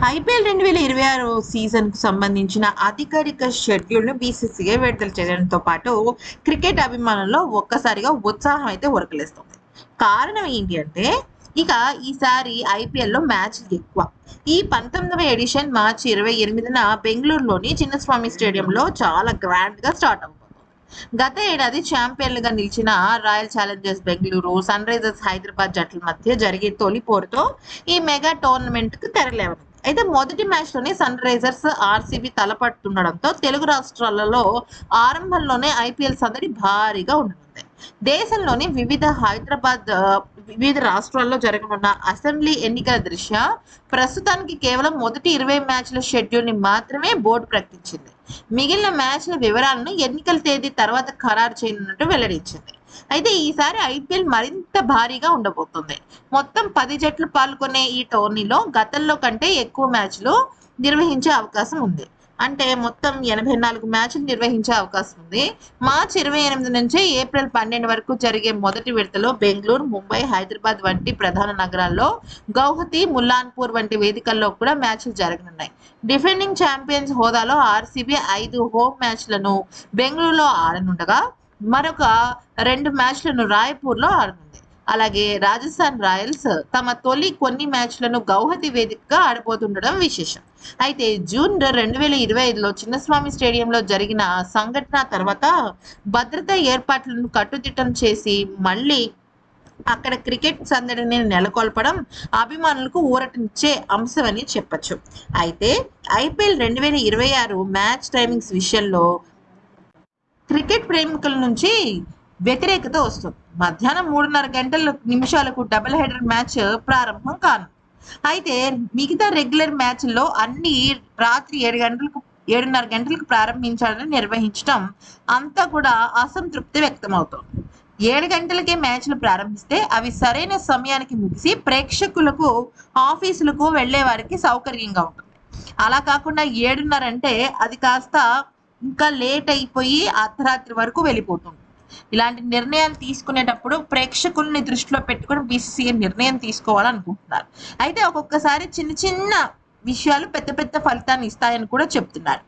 IPL 2026 సీజన్కు సంబంధించిన అధికారిక షెడ్యూల్ను బీసీసీఐ విడుదల చేయడంతో పాటు క్రికెట్ అభిమానుల్లో ఒక్కసారిగా ఉత్సాహం అయితే ఉరకలేస్తుంది. కారణం ఏంటి అంటే ఇక ఈసారి ఐపీఎల్లో మ్యాచ్లు ఎక్కువ. ఈ 19వ ఎడిషన్ మార్చి 28న బెంగళూరులోని చిన్నస్వామి స్టేడియంలో చాలా గ్రాండ్గా స్టార్ట్ అవుతుంది. గత ఏడాది ఛాంపియన్లుగా నిలిచిన royal challengers Bengaluru, sunrisers Hyderabad జట్ల మధ్య జరిగే తొలి పోరుతో ఈ మెగా టోర్నమెంట్కు తెరలేవనుంది. అయితే మొదటి మ్యాచ్లోనే సన్ రైజర్స్ ఆర్సీబీ తలపడుతుండడంతో తెలుగు రాష్ట్రాలలో ఆరంభంలోనే ఐపీఎల్ సందడి భారీగా ఉండనుంది. దేశంలోని వివిధ రాష్ట్రాల్లో జరగనున్న అసెంబ్లీ ఎన్నికల దృష్ట్యా ప్రస్తుతానికి కేవలం మొదటి 20 మ్యాచ్ల షెడ్యూల్ని మాత్రమే బోర్డు ప్రకటించింది. మిగిలిన మ్యాచ్ల వివరాలను ఎన్నికల తేదీ తర్వాత ఖరారు చేయనున్నట్టు వెల్లడించింది. అయితే ఈసారి ఐపీఎల్ మరింత భారీగా ఉండబోతుంది. మొత్తం 10 జట్లు పాల్గొనే ఈ టోర్నీలో గతంలో కంటే ఎక్కువ మ్యాచ్లు నిర్వహించే అవకాశం ఉంది. అంటే మొత్తం 84 మ్యాచ్లు నిర్వహించే అవకాశం ఉంది. మార్చి 28 నుంచి ఏప్రిల్ 12 వరకు జరిగే మొదటి విడతలో బెంగళూరు, ముంబై, హైదరాబాద్ వంటి ప్రధాన నగరాల్లో, గౌహతి, ముల్లాన్పూర్ వంటి వేదికల్లో కూడా మ్యాచ్లు జరగనున్నాయి. డిఫెండింగ్ ఛాంపియన్స్ హోదాలో ఆర్సీబీ 5 హోమ్ మ్యాచ్లను బెంగళూరులో ఆడనుండగా మరొక 2 మ్యాచ్లను రాయ్పూర్లో ఆడనుంది. అలాగే రాజస్థాన్ రాయల్స్ తమ తొలి కొన్ని మ్యాచ్లను గౌహతి వేదికగా ఆడబోతుండడం విశేషం. అయితే జూన్ 2025లో చిన్నస్వామి స్టేడియంలో జరిగిన సంఘటన తర్వాత భద్రతా ఏర్పాట్లను కట్టుదిట్టం చేసి మళ్ళీ అక్కడ క్రికెట్ సందడిని నెలకొల్పడం అభిమానులకు ఊరటనిచ్చే అంశమని చెప్పొచ్చు. అయితే ఐపీఎల్ 2026 మ్యాచ్ టైమింగ్స్ విషయంలో క్రికెట్ ప్రేమికుల నుంచి వ్యతిరేకత వస్తుంది. మధ్యాహ్నం 3:30 డబుల్ హెడర్ మ్యాచ్ ప్రారంభం కాను. అయితే మిగతా రెగ్యులర్ మ్యాచ్ల్లో అన్ని రాత్రి 7:30 గంటలకు ప్రారంభించాలని నిర్వహించడం అంతా కూడా అసంతృప్తి వ్యక్తమవుతోంది. 7 గంటలకే మ్యాచ్లు ప్రారంభిస్తే అవి సరైన సమయానికి ముగిసి ప్రేక్షకులకు, ఆఫీసులకు వెళ్లే వారికి సౌకర్యంగా ఉంటుంది. అలా కాకుండా 7:30 అంటే అది కాస్త ఇంకా లేట్ అయిపోయి అర్ధరాత్రి వరకు వెళ్ళిపోతుంది. ఇలాంటి నిర్ణయాలు తీసుకునేటప్పుడు ప్రేక్షకుల్ని దృష్టిలో పెట్టుకుని బీసీసీఐ నిర్ణయం తీసుకోవాలనుకుంటున్నారు. అయితే ఒక్కొక్కసారి చిన్న చిన్న విషయాలు పెద్ద పెద్ద ఫలితాన్ని ఇస్తాయని కూడా చెప్తున్నారు.